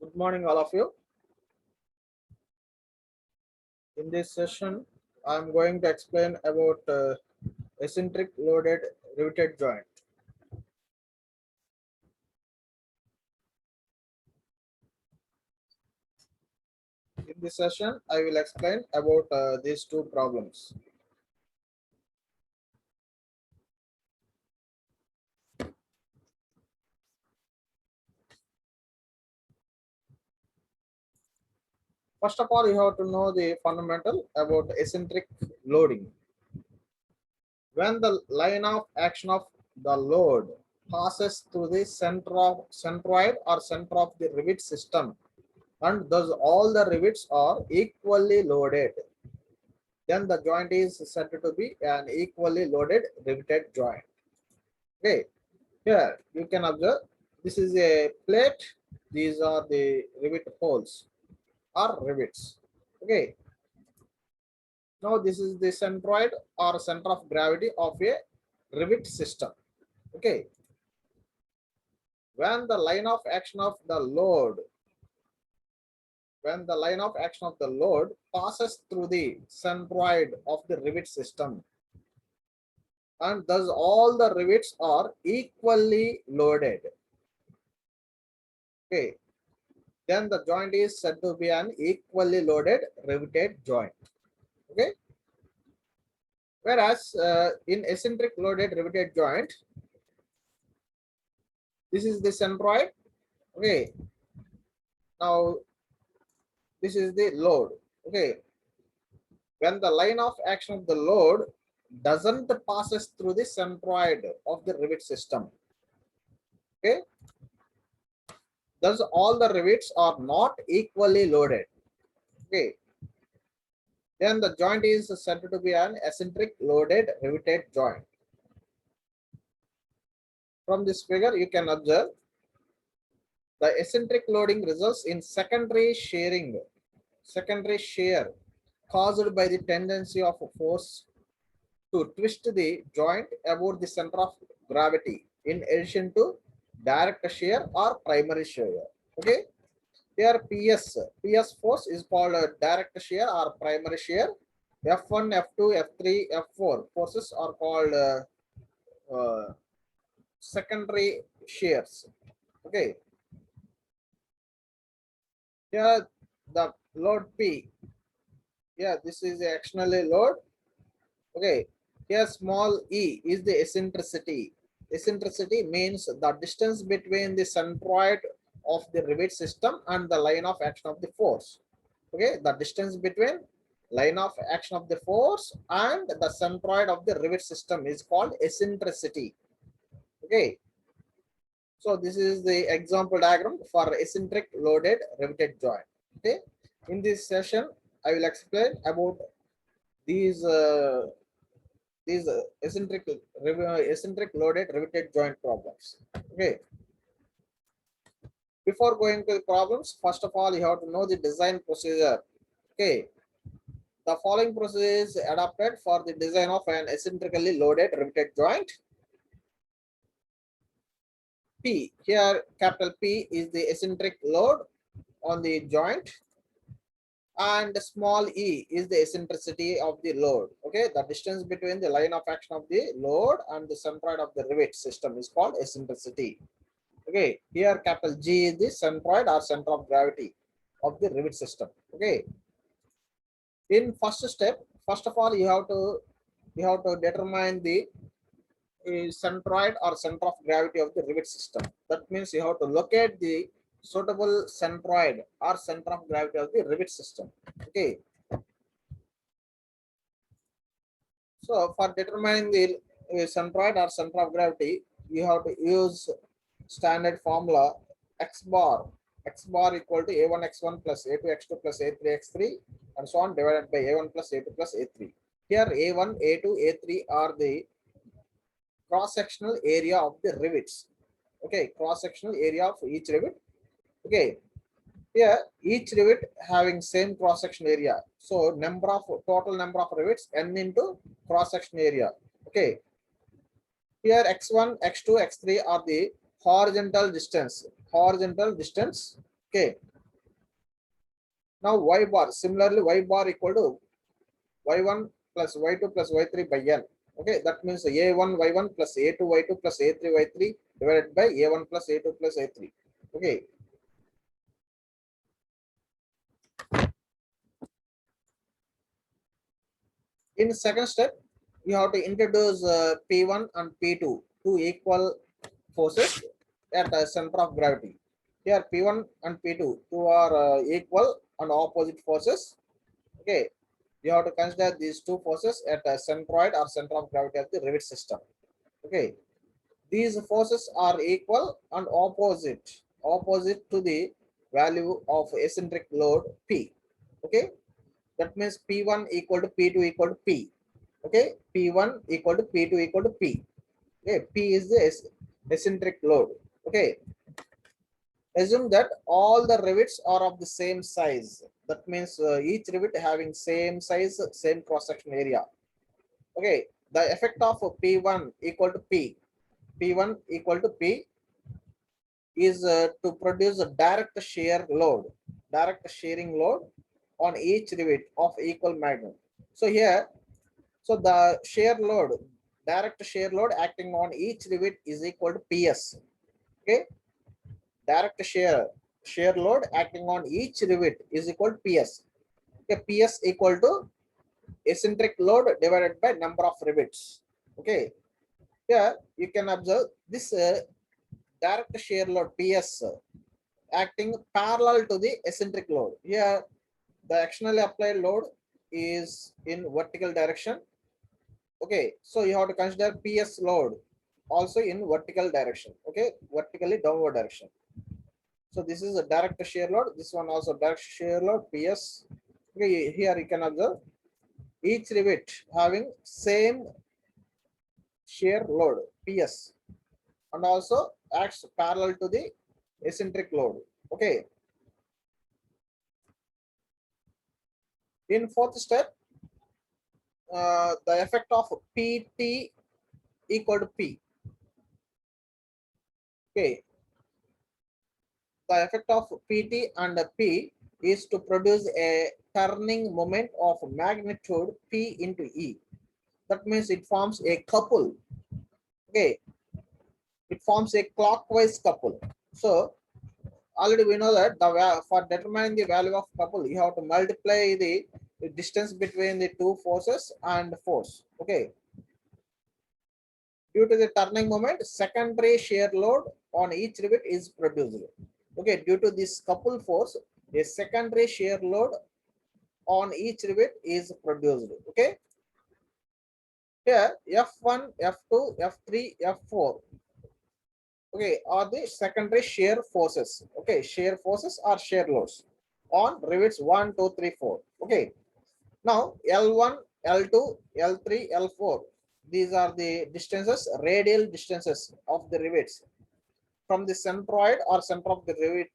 Good morning, all of you. In this session, I am going to explain about eccentric loaded riveted joint. In this session, I will explain about these two problems. First of all, you have to know the fundamental about eccentric loading. When the line of action of the load passes through the centroid or center of the rivet system, and thus all the rivets are equally loaded, then the joint is said to be an equally loaded riveted joint. Okay, here you can observe this is a plate. These are the rivet holes or rivets. Okay, now this is the centroid or center of gravity of a rivet system. Okay, when the line of action of the load passes through the centroid of the rivet system, and thus all the rivets are equally loaded. Okay, then the joint is said to be an equally loaded riveted joint. Okay, whereas in eccentric loaded riveted joint, this is the centroid. Okay, now this is the load. Okay, when the line of action of the load doesn't passes through the centroid of the rivet system. Okay, thus all the rivets are not equally loaded. Okay, then the joint is said to be an eccentric loaded riveted joint. From this figure, you can observe the eccentric loading results in secondary shear caused by the tendency of a force to twist the joint about the center of gravity in addition to direct shear or primary shear. Okay, here PS force is called direct shear or primary shear. F1, F2, F3, F4 forces are called secondary shears. Okay, here the load P. Yeah, this is the actionally load. Okay, here small e is the eccentricity. Eccentricity means the distance between the centroid of the rivet system and the line of action of the force. Okay, the distance between line of action of the force and the centroid of the rivet system is called eccentricity. Okay, so this is the example diagram for eccentric loaded riveted joint. Okay, in this session I will explain about these eccentric loaded riveted joint problems. Okay, before going to the problems, first of all you have to know the design procedure. Okay, the following procedure is adopted for the design of an eccentrically loaded riveted joint. P, here capital P is the eccentric load on the joint, and small e is the eccentricity of the load. Okay, the distance between the line of action of the load and the centroid of the rivet system is called eccentricity. Okay, here capital G is the centroid or center of gravity of the rivet system. Okay, in first step, first of all you have to determine the centroid or center of gravity of the rivet system. That means you have to locate the suitable centroid or center of gravity of the rivet system. Okay, so for determining the centroid or center of gravity, you have to use standard formula x bar equal to a1 x1 plus a2 x2 plus a3 x3 and so on, divided by a1 plus a2 plus a3. Here a1, a2, a3 are the cross-sectional area of the rivets. Okay, cross-sectional area of each rivet. Okay, here each rivet having same cross-section area. So total number of rivets n into cross-section area. Okay, here x1, x2, x3 are the horizontal distance. Okay, Now y bar, similarly y bar equal to y1 plus y2 plus y3 by n. Okay, that means a1 y1 plus a2 y2 plus a3 y3 divided by a1 plus a2 plus a3. Okay. In the second step, you have to introduce P1 and P2, two equal forces at the center of gravity. Here P1 and P2, two are equal and opposite forces. Okay, you have to consider these two forces at a centroid or center of gravity of the rivet system. Okay, these forces are equal and opposite to the value of eccentric load P. Okay, that means P1 equal to P2 equal to P. Okay, P1 equal to P2 equal to P. Okay, P is the eccentric load. Okay, assume that all the rivets are of the same size. That means each rivet having same size, same cross section area. Okay, the effect of P1 equal to P, P1 equal to P is to produce a direct shearing load on each rivet of equal magnitude. So here, so the direct shear load acting on each rivet is equal to PS. Okay, direct shear load acting on each rivet is equal to PS. Okay, PS equal to eccentric load divided by number of rivets. Okay, here you can observe this direct shear load PS acting parallel to the eccentric load. Here the externally applied load is in vertical direction. Okay, so you have to consider PS load also in vertical direction. Okay, vertically downward direction. So this is a direct shear load. This one also direct shear load PS. Okay, here you can observe each rivet having same shear load PS and also acts parallel to the eccentric load. Okay. In fourth step, the effect of PT equal to P. Okay. The effect of PT and P is to produce a turning moment of magnitude P into E. That means it forms a couple. Okay, it forms a clockwise couple. So already we know that for determining the value of couple, you have to multiply the distance between the two forces and force. Okay, due to the turning moment, secondary shear load on each rivet is produced. Okay, due to this couple force, a secondary shear load on each rivet is produced. Okay, here F1, F2, F3, F4. Okay, are the secondary shear forces. Okay, shear forces or shear loads on rivets 1, 2, 3, 4. Okay, now L1, L2, L3, L4. These are the distances, radial distances of the rivets from the centroid or center of the rivet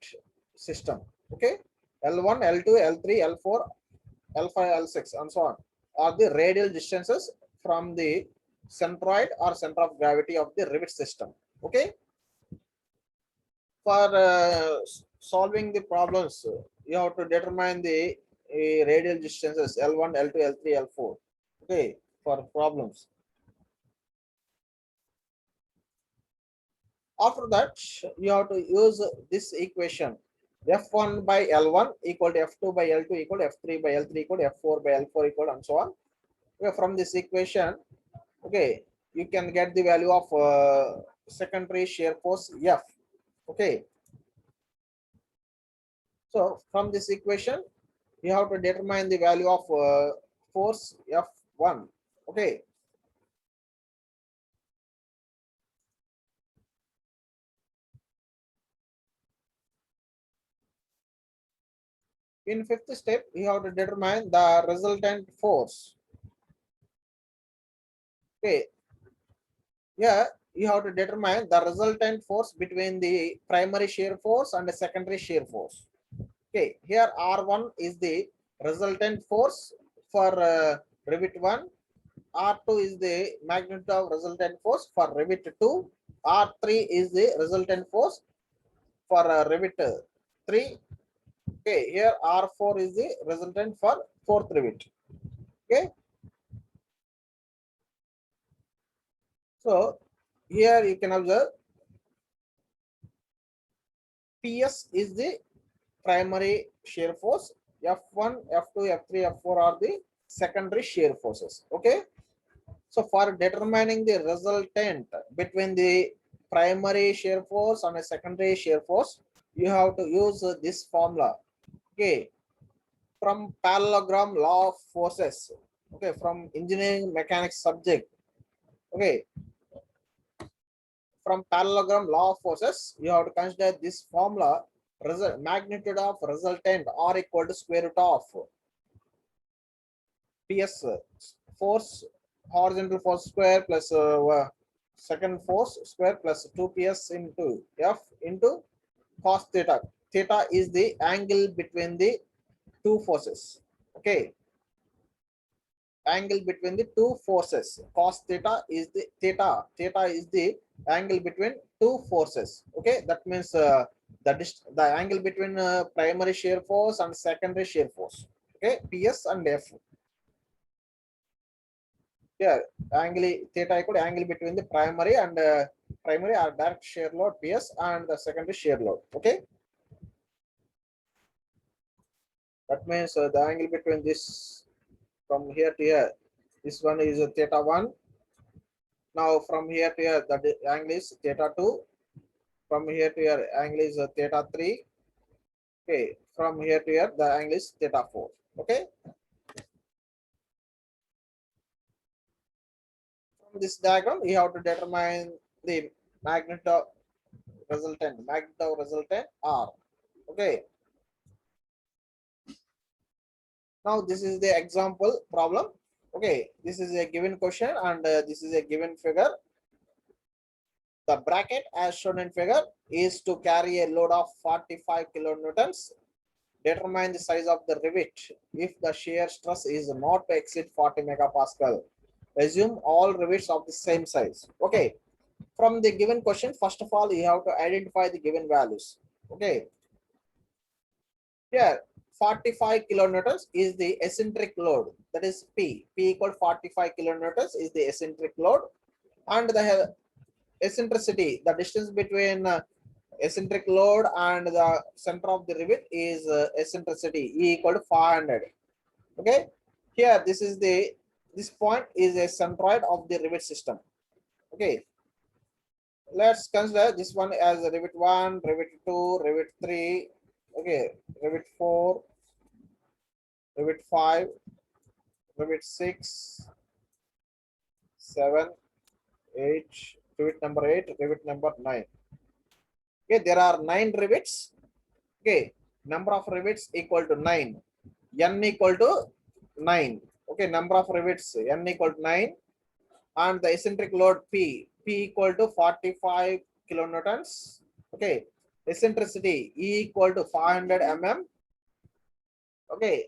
system. Okay, L1, L2, L3, L4, L5, L6, and so on are the radial distances from the centroid or center of gravity of the rivet system. Okay, for solving the problems, you have to determine the radial distances L1, L2, L3, L4. Okay, for problems. After that, you have to use this equation. F1 by L1 equal to F2 by L2 equal to F3 by L3 equal to F4 by L4 equal and so on. Okay, from this equation, okay, you can get the value of secondary shear force F. Okay, so from this equation, you have to determine the value of force F1. Okay. In fifth step, you have to determine the resultant force. Okay. Yeah, you have to determine the resultant force between the primary shear force and the secondary shear force. Okay. Here R1 is the resultant force for rivet 1. R2 is the magnitude of resultant force for rivet 2. R3 is the resultant force for rivet 3. Okay, here R4 is the resultant for fourth rivet. Okay, so here you can observe PS is the primary shear force, F1, F2, F3, F4 are the secondary shear forces. Okay, so for determining the resultant between the primary shear force and a secondary shear force, you have to use this formula. Okay, from parallelogram law of forces. Okay, from engineering mechanics subject. Okay, from parallelogram law of forces, you have to consider this formula. Magnitude of resultant R equal to square root of PS force, horizontal force square plus second force square plus 2PS into F into cos theta. Theta is the angle between the two forces. Okay, angle between the two forces. Cos theta is the theta is the angle between two forces. Okay, that means the angle between primary shear force and secondary shear force. Okay, PS and F. Yeah, angle theta equal to angle between the primary or direct shear load PS and the secondary shear load. Okay, that means the angle between this from here to here, this one is theta 1. Now from here to here, the angle is theta 2. From here to here, angle is theta 3. Okay, from here to here, the angle is theta 4. Okay, from this diagram, you have to determine the magnitude of resultant R. Okay, now this is the example problem. Okay, this is a given question and this is a given figure. The bracket as shown in figure is to carry a load of 45 kilonewtons. Determine the size of the rivet if the shear stress is not to exceed 40 megapascal. Assume all rivets of the same size. Okay, from the given question, first of all, you have to identify the given values. Okay, here 45 kilonewtons is the eccentric load, that is P. P equal 45 kilonewtons is the eccentric load, and the eccentricity, the distance between eccentric load and the center of the rivet is eccentricity E equal to 500. Okay, here this point is a centroid of the rivet system. Okay, let's consider this one as rivet 1, rivet 2, rivet 3. Okay, rivet 4, rivet 5, rivet 6, 7, 8, rivet number 8, rivet number 9. Okay, there are 9 rivets. Okay, number of rivets equal to 9. N equal to 9. Okay, number of rivets N equal to 9, and the eccentric load P equal to 45 kilonewtons. Okay, eccentricity E equal to 500 mm. Okay,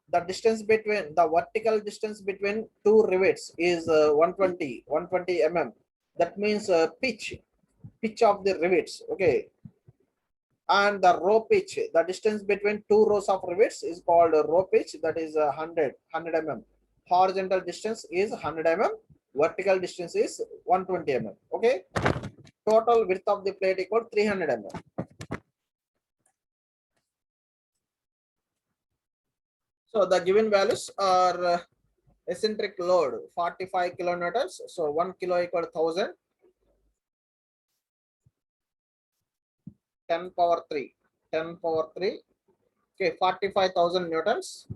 the distance between the vertical distance between two rivets is 120 mm. That means pitch of the rivets. Okay, and the row pitch, the distance between two rows of rivets is called row pitch, that is 100 mm. Horizontal distance is 100 mm, vertical distance is 120 mm. Okay, total width of the plate equal 300 mm. So the given values are eccentric load 45 kilonewtons, so 1 kilo equal to 1000, 10 power 3, 10 power 3. Okay, 45,000 newtons,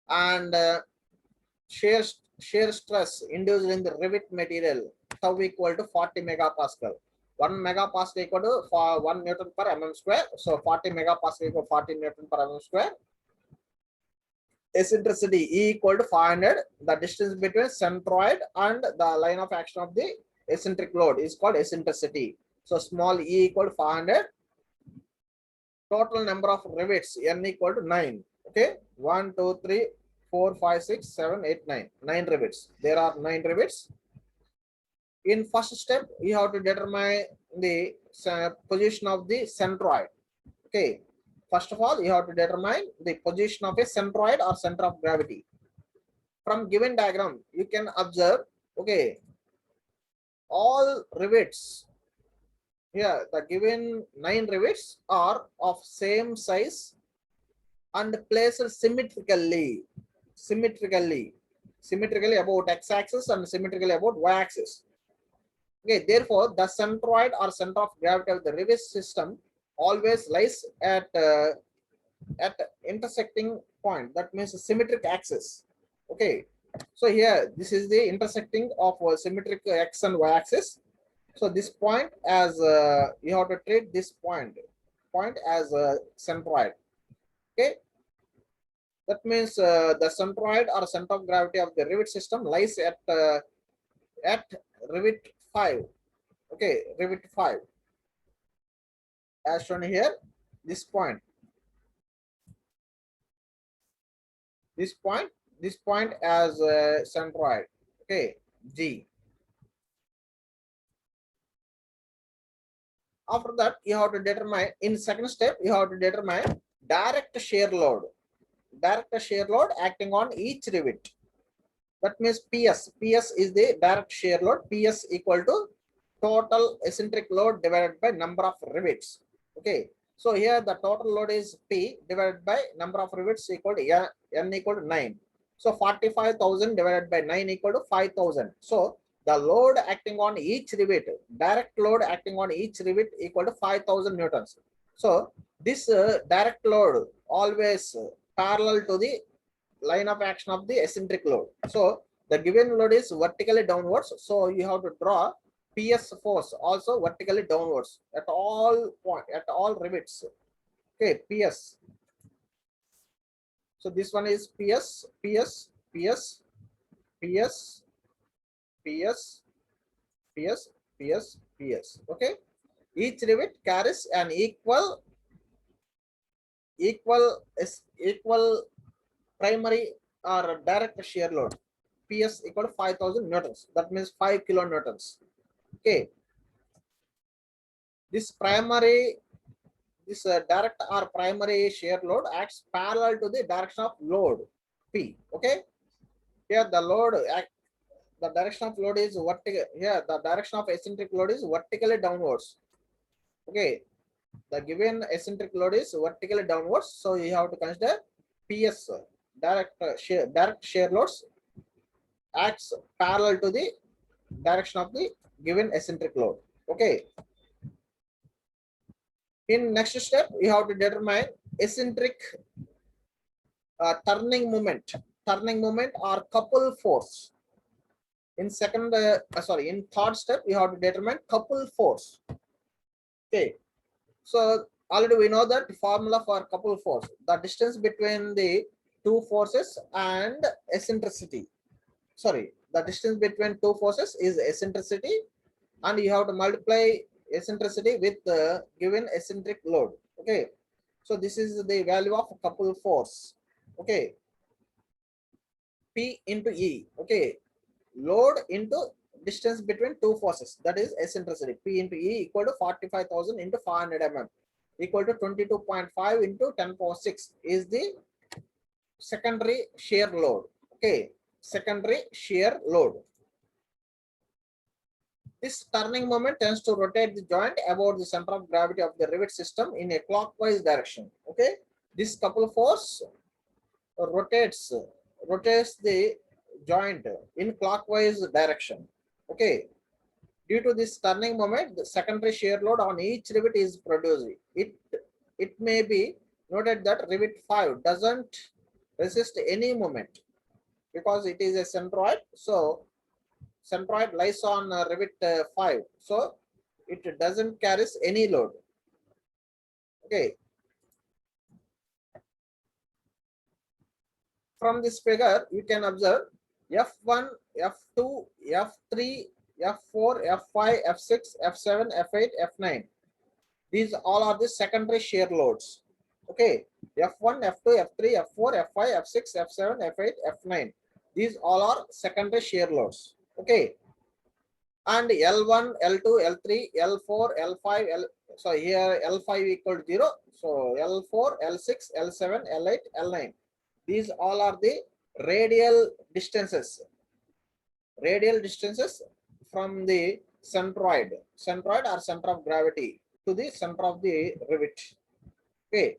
and shear shear stress induced in the rivet material tau equal to 40 megapascal. 1 megapascal equal to 1 newton per mm square. So 40 megapascal equal to 40 newton per mm square. Eccentricity E equal to 500. The distance between centroid and the line of action of the eccentric load is called eccentricity. So small E equal to 500. Total number of rivets N equal to 9. Okay, 1, 2, 3, 4, 5, 6, 7, 8, 9. 9 rivets. There are 9 rivets. In first step, you have to determine the position of the centroid. Okay, First of all, you have to determine the position of a centroid or center of gravity. From given diagram, you can observe, okay, all rivets here, the given 9 rivets are of same size and placed symmetrically about x-axis and symmetrically about y-axis. Okay, therefore, the centroid or center of gravity of the rivet system always lies at intersecting point. That means a symmetric axis. Okay, so here this is the intersecting of symmetric x and y axis. So this point as you have to treat this point as a centroid. Okay, that means the centroid or center of gravity of the rivet system lies at rivet 5. Okay, rivet 5 as shown here. This point, this point as centroid. Okay, G. After that, you have to determine, in second step, you have to determine direct shear load. Direct shear load acting on each rivet. That means PS. PS is the direct shear load. PS equal to total eccentric load divided by number of rivets. Okay. So here the total load is P divided by number of rivets equal to N equal to 9. So 45,000 divided by 9 equal to 5,000. So the load acting on each rivet, direct load acting on each rivet equal to 5,000 newtons. So this direct load always parallel to the line of action of the eccentric load. So the given load is vertically downwards. So you have to draw PS force also vertically downwards at all rivets. Okay, PS. So this one is PS, PS, PS, PS, PS, PS, PS, PS. Okay. Each rivet carries an equal primary or direct shear load. PS equal to 5,000 newtons. That means 5 kilonewtons. Okay. This direct or primary shear load acts parallel to the direction of load P. Okay. Here the direction of load is vertical. Here the direction of eccentric load is vertically downwards. Okay. The given eccentric load is vertically downwards. So you have to consider PS direct shear loads acts parallel to the direction of the given eccentric load. Okay. In next step, you have to determine eccentric turning moment or couple force. In third step, you have to determine couple force. Okay. So already we know that formula for couple force, the distance between the two forces and eccentricity. Sorry, the distance between two forces is eccentricity, and you have to multiply eccentricity with the given eccentric load. Okay, so this is the value of couple force. Okay, P into E. Okay, load into distance between two forces, that is eccentricity. P into E equal to 45,000 into 500 mm equal to 22.5 into 10 power 6 is the secondary shear load. Okay, secondary shear load. This turning moment tends to rotate the joint about the center of gravity of the rivet system in a clockwise direction. Okay, this couple force rotates the joint in clockwise direction. Okay, due to this turning moment, the secondary shear load on each rivet is produced. It may be noted that rivet 5 doesn't resist any moment because it is a centroid. So centroid lies on rivet 5, so it doesn't carry any load. Okay. From this figure, you can observe F1, F2, F3, F4, F5, F6, F7, F8, F9. These all are the secondary shear loads. Okay. F1, F2, F3, F4, F5, F6, F7, F8, F9. These all are secondary shear loads. Okay. And L1, L2, L3, L4, L5, So here L5 equal to 0. So L4, L6, L7, L8, L9. These all are the radial distances. Radial distances from the centroid or center of gravity to the center of the rivet. Okay.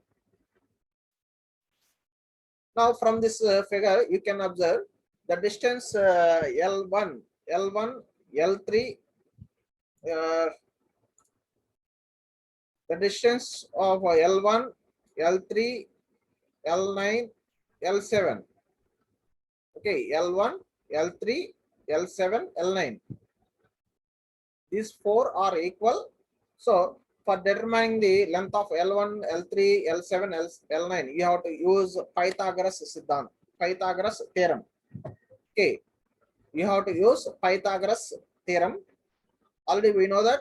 Now from this figure, you can observe the distance L1, L3, the distance of L1, L3, L9, L7. Okay, L1, L3, L7, L9. These four are equal. So for determining the length of L1, L3, L7, L9, you have to use Pythagoras Siddhant, Pythagoras theorem. Okay, you have to use Pythagoras theorem. Already we know that.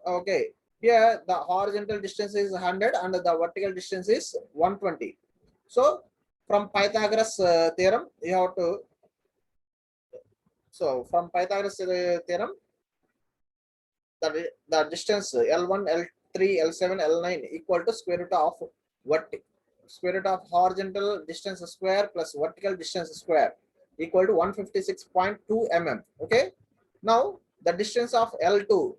Okay, here the horizontal distance is 100 and the vertical distance is 120. So from Pythagoras theorem, you have to. So from Pythagoras theorem, the distance L1, L3, L7, L9 equal to square root of horizontal distance square plus vertical distance square equal to 156.2 mm. Okay. Now the distance of L2,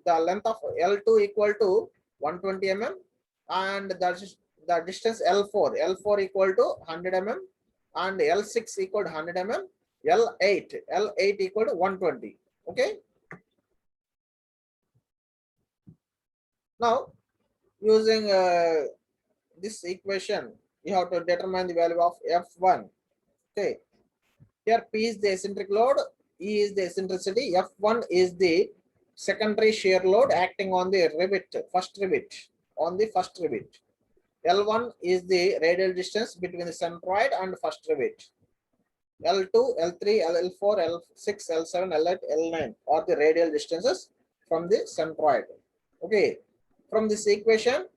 the length of L2 equal to 120 mm, and the distance L4 equal to 100 mm, and L6 equal to 100 mm, L8 equal to 120. Okay. Now using this equation, you have to determine the value of F1. Okay. Here P is the eccentric load, E is the eccentricity, F1 is the secondary shear load acting on the first rivet. L1 is the radial distance between the centroid and first rivet. L2, L3, L4, L6, L7, L8, L9 are the radial distances from the centroid. Okay. From this equation,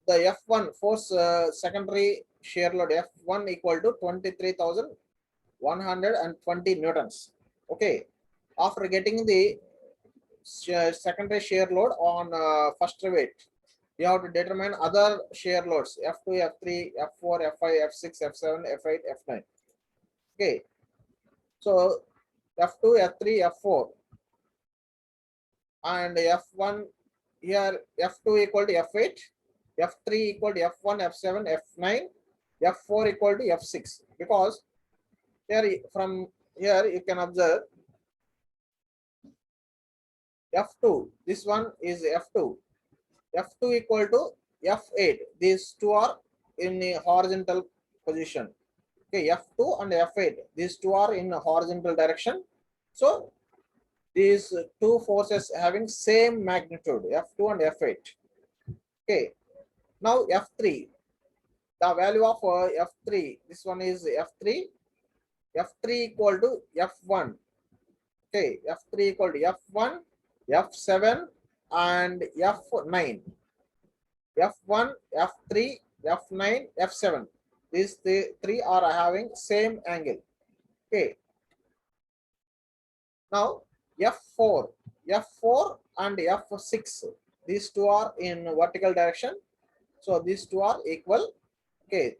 the F1 force secondary shear load F1 equal to 23,120 newtons. Okay. After getting the secondary shear load on first rivet, you have to determine other shear loads F2, F3, F4, F5, F6, F7, F8, F9. Okay. So F2, F3, F4 and F1 here F2 equal to F8, F3 equal to F1, F7, F9, F4 equal to F6, because here from here you can observe F2, this one is F2 equal to F8, these two are in the horizontal position. Okay, F2 and F8, these two are in horizontal direction. So these two forces having same magnitude, F2 and F8. Okay, now F3, the value of F3, this one is F3 equal to F1. Okay, F3 equal to F1, F7 and F9. F1, F3, F9, F7. These three are having same angle. Okay. Now F4 and F6. These two are in vertical direction. So these two are equal. Okay.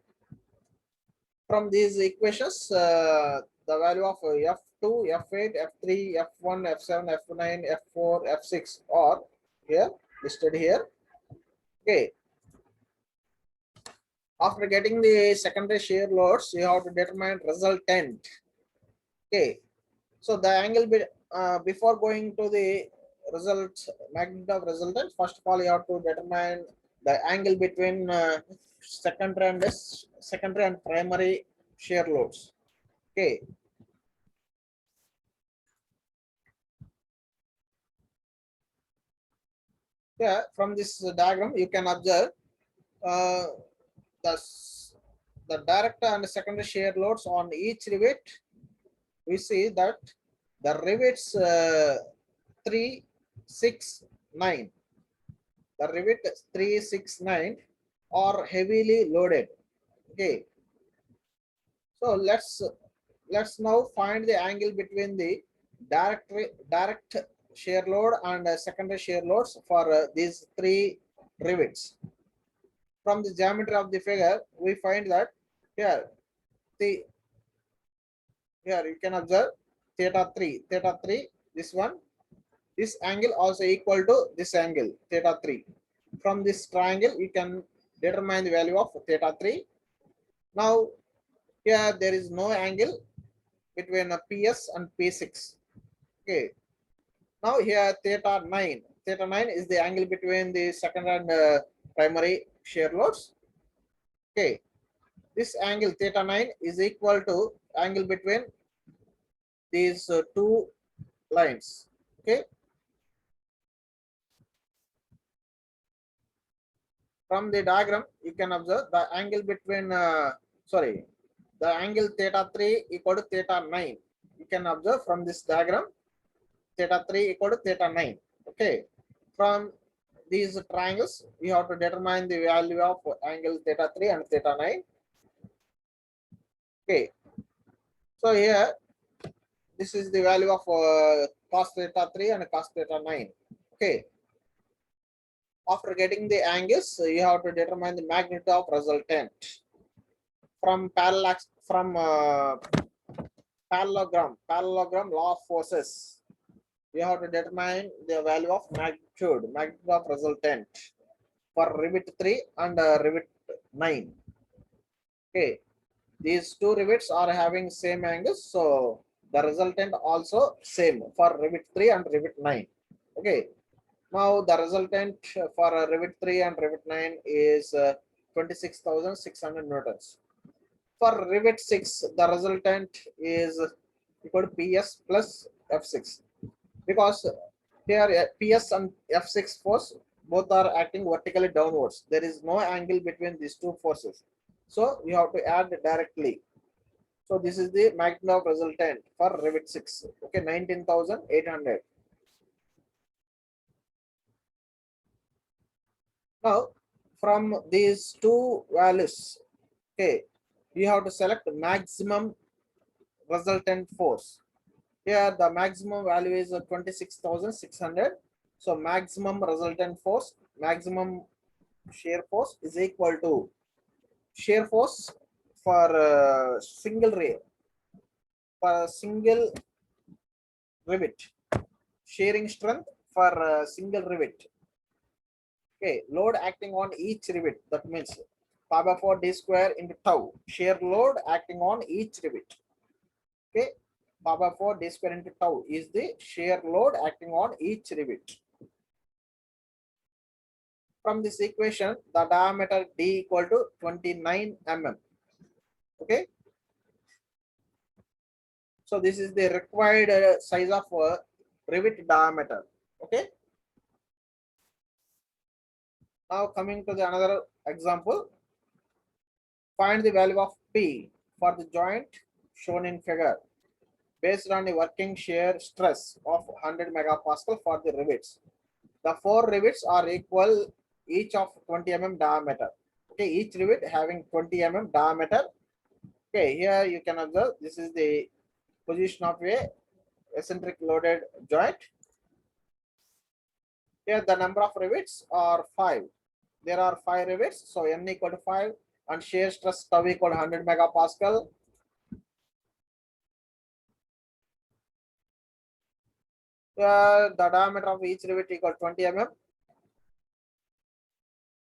From these equations, the value of F2, F8, F3, F1, F7, F9, F4, F6 are here listed here. Okay. After getting the secondary shear loads, you have to determine resultant. Okay. So the angle before going to the magnitude of resultant, first of all you have to determine the angle between secondary and primary shear loads. Okay. Yeah, from this diagram you can observe uh, the direct and secondary shear loads on each rivet. We see that the rivets 3, 6, 9. The rivet 3, 6, 9 are heavily loaded. Okay. So let's now find the angle between the direct shear load and secondary shear loads for these three rivets. From the geometry of the figure, we find that here, the here you can observe theta 3, this one, this angle also equal to this angle, theta 3. From this triangle, you can determine the value of theta 3. Now, here there is no angle between PS and P6. Okay. Now here theta 9. Theta 9 is the angle between the second and primary shear loads. Okay. This angle theta 9 is equal to angle between these two lines. Okay. From the diagram, you can observe the angle between, the angle theta 3 equal to theta 9. You can observe from this diagram, theta 3 equal to theta 9. Okay. From these triangles, you have to determine the value of angle theta 3 and theta 9. Okay. So here, this is the value of cos theta 3 and cos theta 9. Okay. After getting the angles, you have to determine the magnitude of resultant. From parallelogram law of forces, you have to determine the value of magnitude of resultant for rivet 3 and rivet 9. Okay, these two rivets are having same angles, so the resultant also same for rivet 3 and rivet 9. Okay, now the resultant for rivet 3 and rivet 9 is 26,600 newtons. For rivet 6, the resultant is equal to PS plus F6, because here PS and F6 force both are acting vertically downwards. There is no angle between these two forces, so you have to add directly. So this is the magnitude of resultant for rivet 6. Okay, 19,800. Now from these two values, okay, you have to select maximum resultant force. Here the maximum value is 26,600. So maximum resultant force, maximum shear force is equal to shear force for single rivet, shearing strength for single rivet. Okay, load acting on each rivet, that means pi by 4 d square into tau, shear load acting on each rivet. Okay, pi by 4 d square into tau is the shear load acting on each rivet. From this equation, the diameter d equal to 29 mm. Okay, so this is the required size of rivet diameter. Okay, now coming to the another example, find the value of P for the joint shown in figure based on the working shear stress of 100 megapascal for the rivets. The four rivets are equal, each of 20 mm diameter. Okay, each rivet having 20 mm diameter. Okay, here you can observe this is the position of a eccentric loaded joint. Here the number of rivets are 5. There are 5 rivets, so n equal to 5 and shear stress tau equal to 100 megapascal. The diameter of each rivet equal 20 mm.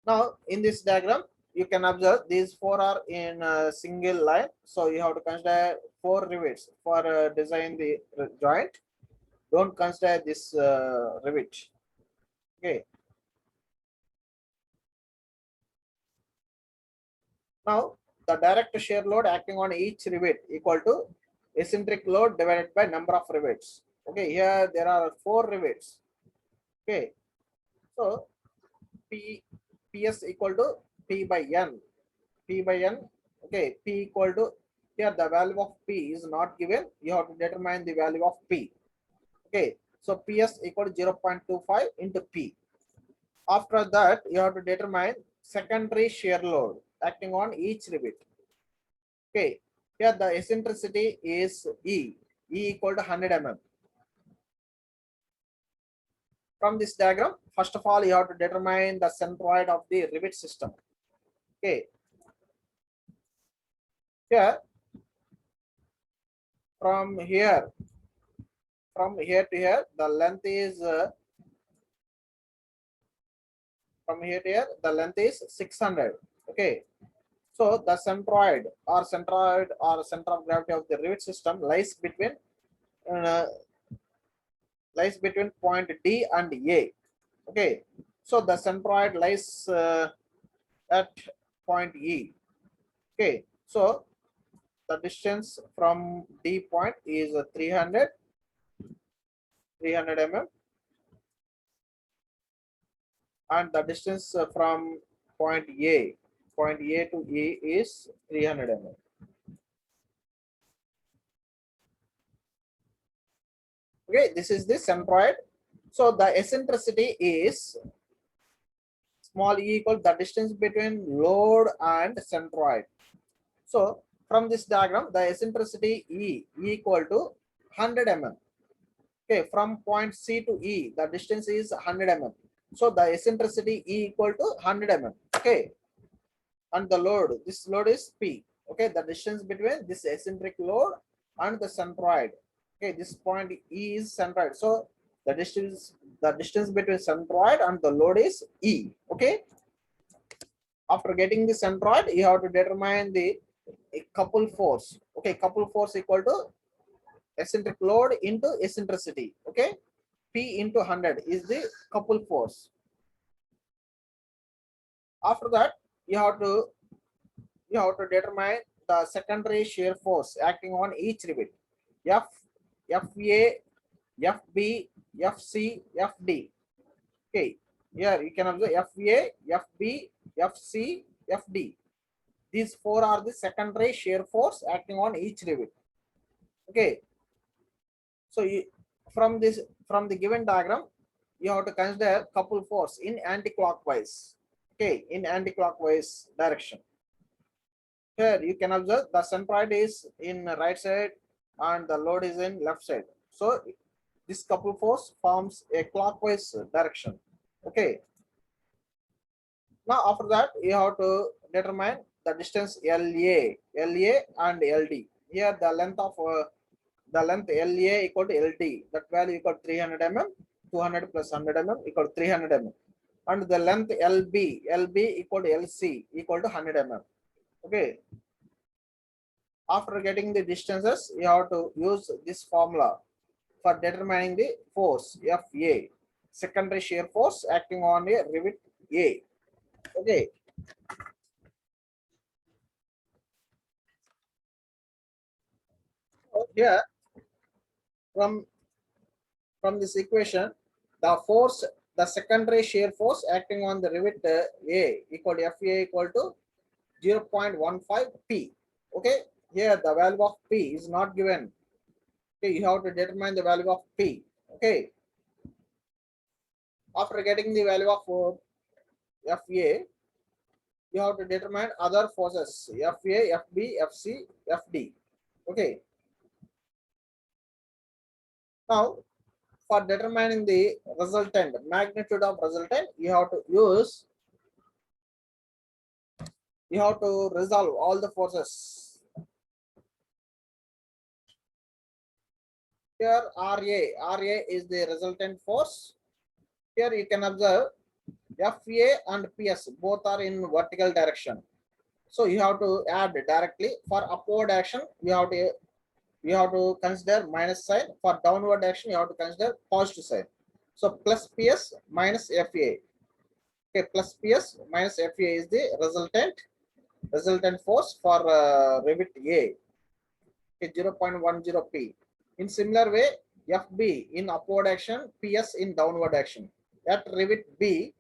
Now in this diagram, you can observe these four are in a single line, so you have to consider 4 rivets for design the joint. Don't consider this rivet. Okay. Now the direct shear load acting on each rivet equal to eccentric load divided by number of rivets. Okay, here there are 4 rivets. Okay, so PS equal to P by N. P by N. Okay, P equal to, here the value of P is not given. You have to determine the value of P. Okay, so PS equal to 0.25 into P. After that, you have to determine secondary shear load acting on each rivet. Okay, here the eccentricity is E equal to 100 mm. From this diagram, first of all, you have to determine the centroid of the rivet system. Okay. Here, from here to here, the length is from here to here, the length is 600. Okay. So the centroid or center of gravity of the rivet system uh, lies between point D and A. Okay. So the centroid lies at point E. Okay. So the distance from D point is 300 mm, and the distance from point A to E is 300 mm. Okay, this is the centroid. So the eccentricity is small e equal the distance between load and centroid. So from this diagram, the eccentricity E equal to 100 mm. Okay, from point C to E, the distance is 100 mm. So the eccentricity E equal to 100 mm. Okay, and the load, this load is P. Okay, the distance between this eccentric load and the centroid. Okay, this point E is centroid. So the distance between centroid and the load is E. Okay. After getting the centroid, you have to determine the couple force. Okay, couple force equal to eccentric load into eccentricity. Okay, P into 100 is the couple force. After that, you have to determine the secondary shear force acting on each rivet. F, FA, FB, FC, FD. Okay, here you can observe FA, FB, FC, FD. These four are the secondary shear force acting on each rivet. Okay, so from the given diagram, you have to consider couple force in anti-clockwise. Okay, in anti-clockwise direction. Here you can observe the centroid is in right side and the load is in left side. So this couple force forms a clockwise direction. Okay. Now after that, you have to determine the distance LA and LD. Here the length LA equal to LD. That value equal to 300 mm. 200 plus 100 mm equal to 300 mm. And the length LB equal to LC equal to 100 mm. Okay. After getting the distances, you have to use this formula for determining the force FA, secondary shear force acting on a rivet A. Okay. So here from this equation, the secondary shear force acting on the rivet A equal to FA equal to 0.15 P. Okay. Here the value of P is not given. Okay, you have to determine the value of P. Okay. After getting the value of FA, you have to determine other forces FA, FB, FC, FD. Okay. Now, for determining the resultant magnitude of resultant, you have to resolve all the forces. Here RA is the resultant force. Here you can observe FA and PS both are in vertical direction. So you have to add directly. For upward action, you have to consider minus sign. For downward action, you have to consider positive sign. So plus PS minus FA. Okay, plus PS minus FA is the resultant force for rivet A. Okay, 0.10 P. In similar way, FB in upward action, PS in downward action. At rivet B,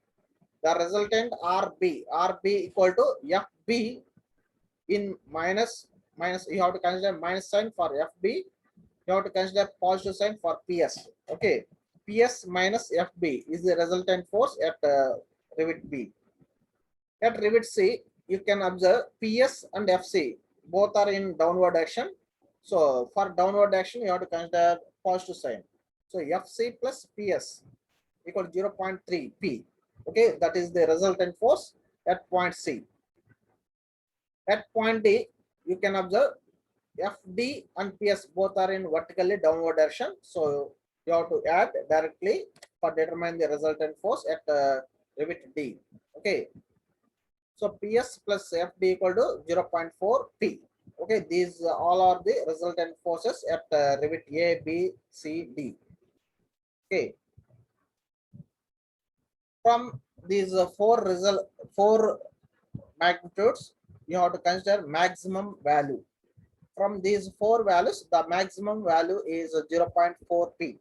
the resultant RB equal to FB in minus, you have to consider minus sign for FB, you have to consider positive sign for PS. Okay, PS minus FB is the resultant force at rivet B. At rivet C, you can observe PS and FC both are in downward action. So for downward action, you have to consider positive sign. So FC plus PS equal to 0.3 P. Okay, that is the resultant force at point C. At point D, you can observe FD and PS both are in vertically downward direction. So you have to add directly for determine the resultant force at rivet D. Okay. So PS plus FD equal to 0.4 P. Okay, these all are the resultant forces at rivet A, B, C, D. Okay. From these four magnitudes, you have to consider maximum value. From these four values, the maximum value is 0.4 P.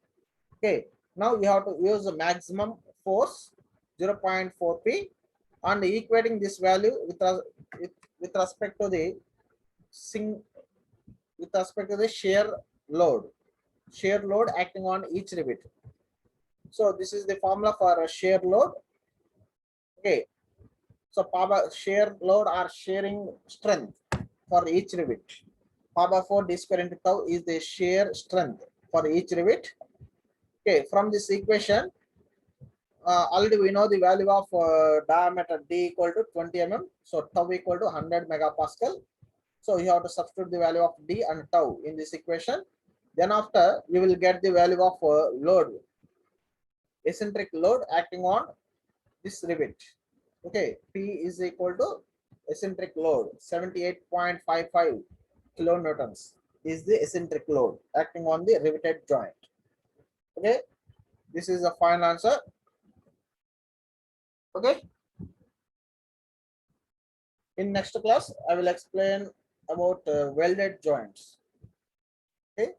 Okay, now you have to use the maximum force 0.4 P and equating this value with respect to the shear load acting on each rivet. So this is the formula for a shear load. Okay, so power shear load or shearing strength for each rivet. Power 4 d square into tau is the shear strength for each rivet. Okay, from this equation, already we know the value of diameter d equal to 20 mm. So tau equal to 100 megapascal. So you have to substitute the value of d and tau in this equation. Then after you will get the value of load, eccentric load acting on this rivet. Okay, P is equal to eccentric load 78.55 kilonewtons is the eccentric load acting on the riveted joint. Okay, this is the final answer. Okay, in next class I will explain about welded joints. Okay.